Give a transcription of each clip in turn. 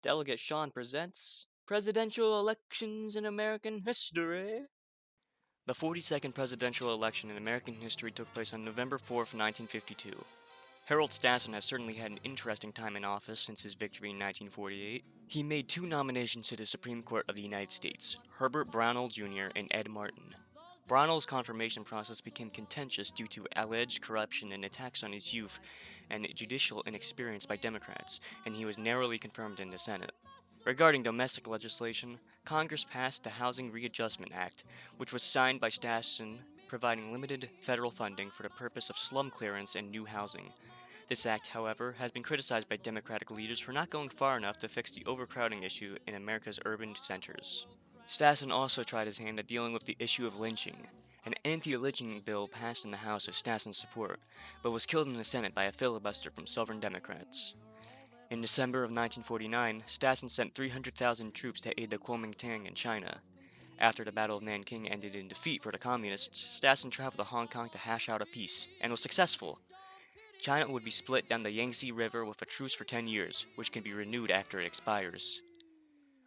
Delegate Sean presents Presidential Elections in American History. The 42nd presidential election in American history took place on November 4th, 1952. Harold Stassen has certainly had an interesting time in office since his victory in 1948. He made two nominations to the Supreme Court of the United States, Herbert Brownell Jr. and Ed Martin. Brownell's confirmation process became contentious due to alleged corruption and attacks on his youth and judicial inexperience by Democrats, and he was narrowly confirmed in the Senate. Regarding domestic legislation, Congress passed the Housing Readjustment Act, which was signed by Stassen, providing limited federal funding for the purpose of slum clearance and new housing. This act, however, has been criticized by Democratic leaders for not going far enough to fix the overcrowding issue in America's urban centers. Stassen also tried his hand at dealing with the issue of lynching. An anti-lynching bill passed in the House with Stassen's support, but was killed in the Senate by a filibuster from Southern Democrats. In December of 1949, Stassen sent 300,000 troops to aid the Kuomintang in China. After the Battle of Nanking ended in defeat for the Communists, Stassen traveled to Hong Kong to hash out a peace, and was successful. China would be split down the Yangtze River with a truce for 10 years, which can be renewed after it expires.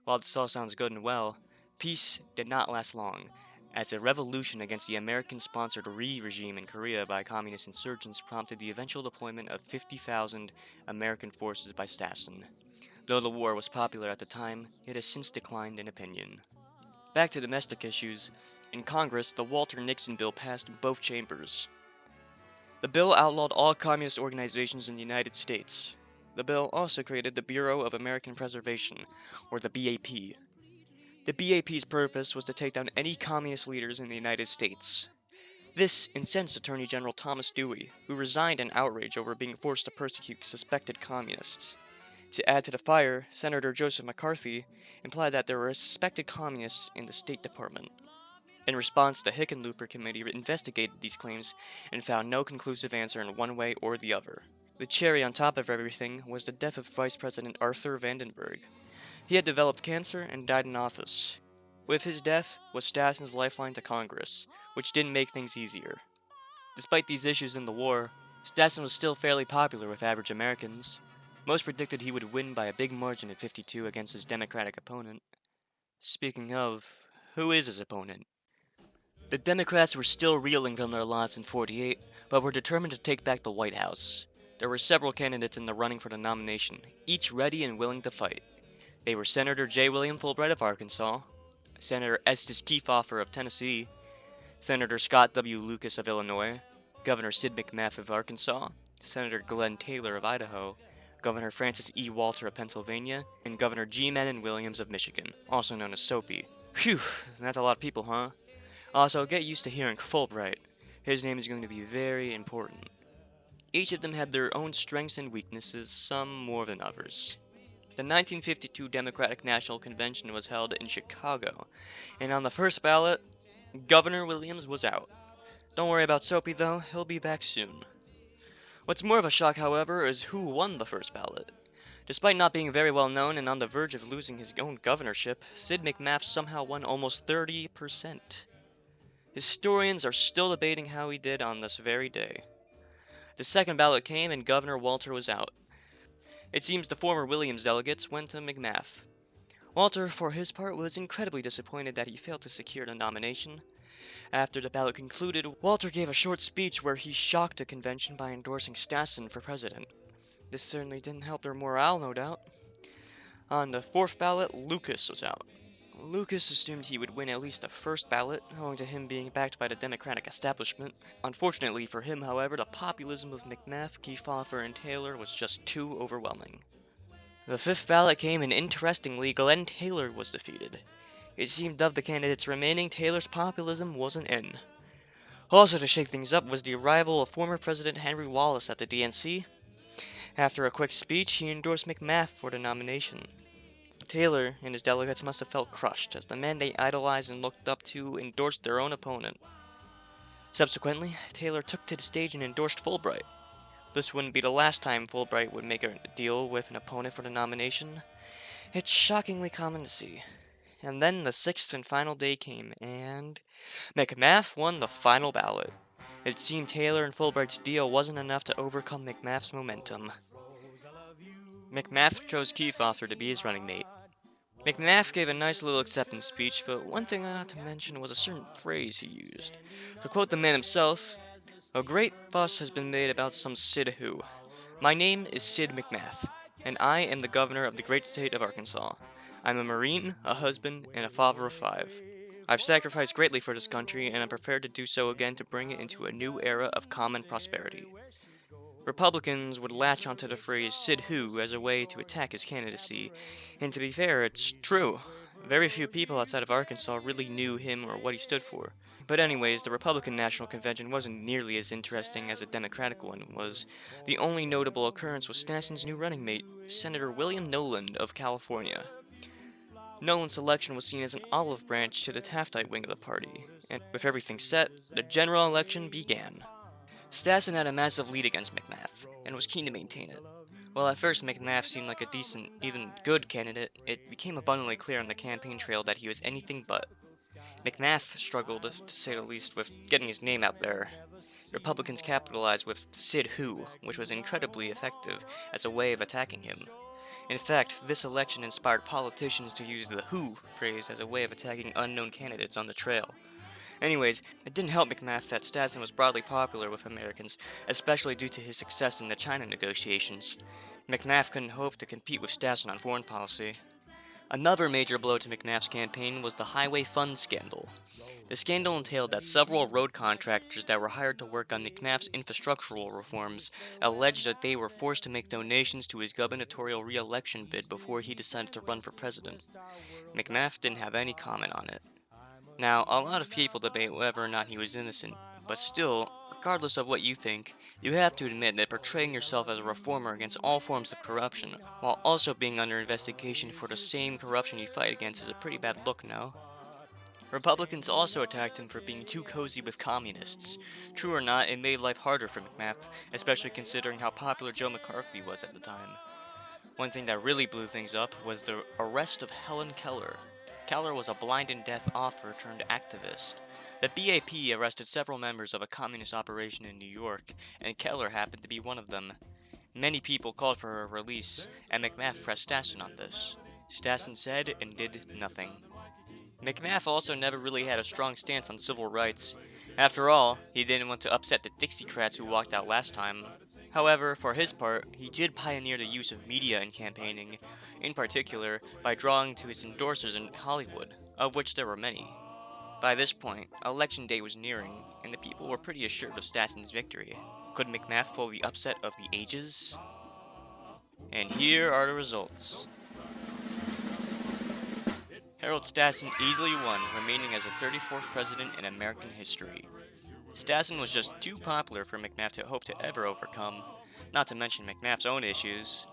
While this all sounds good and well, peace did not last long, as a revolution against the American-sponsored regime in Korea by communist insurgents prompted the eventual deployment of 50,000 American forces by Stassen. Though the war was popular at the time, it has since declined in opinion. Back to domestic issues. In Congress, the Walter Nixon bill passed in both chambers. The bill outlawed all communist organizations in the United States. The bill also created the Bureau of American Preservation, or the BAP. The BAP's purpose was to take down any communist leaders in the United States. This incensed Attorney General Thomas Dewey, who resigned in outrage over being forced to persecute suspected communists. To add to the fire, Senator Joseph McCarthy implied that there were suspected communists in the State Department. In response, the Hickenlooper Committee investigated these claims and found no conclusive answer in one way or the other. The cherry on top of everything was the death of Vice President Arthur Vandenberg. He had developed cancer and died in office. With his death was Stassen's lifeline to Congress, which didn't make things easier. Despite these issues in the war, Stassen was still fairly popular with average Americans. Most predicted he would win by a big margin at 52 against his Democratic opponent. Speaking of, who is his opponent? The Democrats were still reeling from their loss in 48, but were determined to take back the White House. There were several candidates in the running for the nomination, each ready and willing to fight. They were Senator J. William Fulbright of Arkansas, Senator Estes Kefauver of Tennessee, Senator Scott W. Lucas of Illinois, Governor Sid McMath of Arkansas, Senator Glenn Taylor of Idaho, Governor Francis E. Walter of Pennsylvania, and Governor G. Menon Williams of Michigan, also known as Soapy. Phew, that's a lot of people, huh? Also, get used to hearing Fulbright. His name is going to be very important. Each of them had their own strengths and weaknesses, some more than others. The 1952 Democratic National Convention was held in Chicago, and on the first ballot, Governor Williams was out. Don't worry about Soapy though, he'll be back soon. What's more of a shock, however, is who won the first ballot. Despite not being very well known and on the verge of losing his own governorship, Sid McMath somehow won almost 30%. Historians are still debating how he did on this very day. The second ballot came and Governor Walter was out. It seems the former Williams delegates went to McMath. Walter, for his part, was incredibly disappointed that he failed to secure the nomination. After the ballot concluded, Walter gave a short speech where he shocked the convention by endorsing Stassen for president. This certainly didn't help their morale, no doubt. On the fourth ballot, Lucas was out. Lucas assumed he would win at least the first ballot, owing to him being backed by the Democratic establishment. Unfortunately for him, however, the populism of McMath, Kefauver, and Taylor was just too overwhelming. The fifth ballot came, and interestingly, Glenn Taylor was defeated. It seemed of the candidates remaining, Taylor's populism wasn't in. Also to shake things up was the arrival of former President Henry Wallace at the DNC. After a quick speech, he endorsed McMath for the nomination. Taylor and his delegates must have felt crushed, as the man they idolized and looked up to endorsed their own opponent. Subsequently, Taylor took to the stage and endorsed Fulbright. This wouldn't be the last time Fulbright would make a deal with an opponent for the nomination. It's shockingly common to see. And then the sixth and final day came, and McMath won the final ballot. It seemed Taylor and Fulbright's deal wasn't enough to overcome McMath's momentum. McMath chose Kefauver to be his running mate. McMath gave a nice little acceptance speech, but one thing I ought to mention was a certain phrase he used. To quote the man himself, "A great fuss has been made about some Sid who. My name is Sid McMath, and I am the governor of the great state of Arkansas. I'm a Marine, a husband, and a father of 5. I've sacrificed greatly for this country, and I'm prepared to do so again to bring it into a new era of common prosperity." Republicans would latch onto the phrase Sid Who as a way to attack his candidacy, and to be fair, it's true. Very few people outside of Arkansas really knew him or what he stood for. But anyways, the Republican National Convention wasn't nearly as interesting as the Democratic one was. The only notable occurrence was Stassen's new running mate, Senator William Noland of California. Noland's election was seen as an olive branch to the Taftite wing of the party, and with everything set, the general election began. Stassen had a massive lead against McMath, and was keen to maintain it. While at first McMath seemed like a decent, even good candidate, it became abundantly clear on the campaign trail that he was anything but. McMath struggled, to say the least, with getting his name out there. Republicans capitalized with Sid Who, which was incredibly effective as a way of attacking him. In fact, this election inspired politicians to use the Who phrase as a way of attacking unknown candidates on the trail. Anyways, it didn't help McMath that Stassen was broadly popular with Americans, especially due to his success in the China negotiations. McMath couldn't hope to compete with Stassen on foreign policy. Another major blow to McMath's campaign was the highway fund scandal. The scandal entailed that several road contractors that were hired to work on McMath's infrastructural reforms alleged that they were forced to make donations to his gubernatorial re-election bid before he decided to run for president. McMath didn't have any comment on it. Now, a lot of people debate whether or not he was innocent, but still, regardless of what you think, you have to admit that portraying yourself as a reformer against all forms of corruption, while also being under investigation for the same corruption you fight against, is a pretty bad look, no? Republicans also attacked him for being too cozy with communists. True or not, it made life harder for McMath, especially considering how popular Joe McCarthy was at the time. One thing that really blew things up was the arrest of Helen Keller. Keller was a blind and deaf author turned activist. The BAP arrested several members of a communist operation in New York, and Keller happened to be one of them. Many people called for her release, and McMath pressed Stassen on this. Stassen said and did nothing. McMath also never really had a strong stance on civil rights. After all, he didn't want to upset the Dixiecrats who walked out last time. However, for his part, he did pioneer the use of media in campaigning, in particular by drawing to his endorsers in Hollywood, of which there were many. By this point, election day was nearing, and the people were pretty assured of Stassen's victory. Could McMath pull the upset of the ages? And here are the results. Harold Stassen easily won, remaining as the 34th president in American history. Stassen was just too popular for McMath to hope to ever overcome, not to mention McMath's own issues.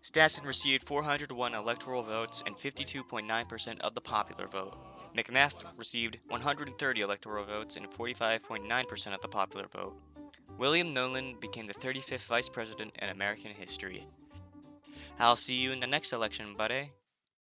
Stassen received 401 electoral votes and 52.9% of the popular vote. McMath received 130 electoral votes and 45.9% of the popular vote. William Noland became the 35th vice president in American history. I'll see you in the next election, buddy.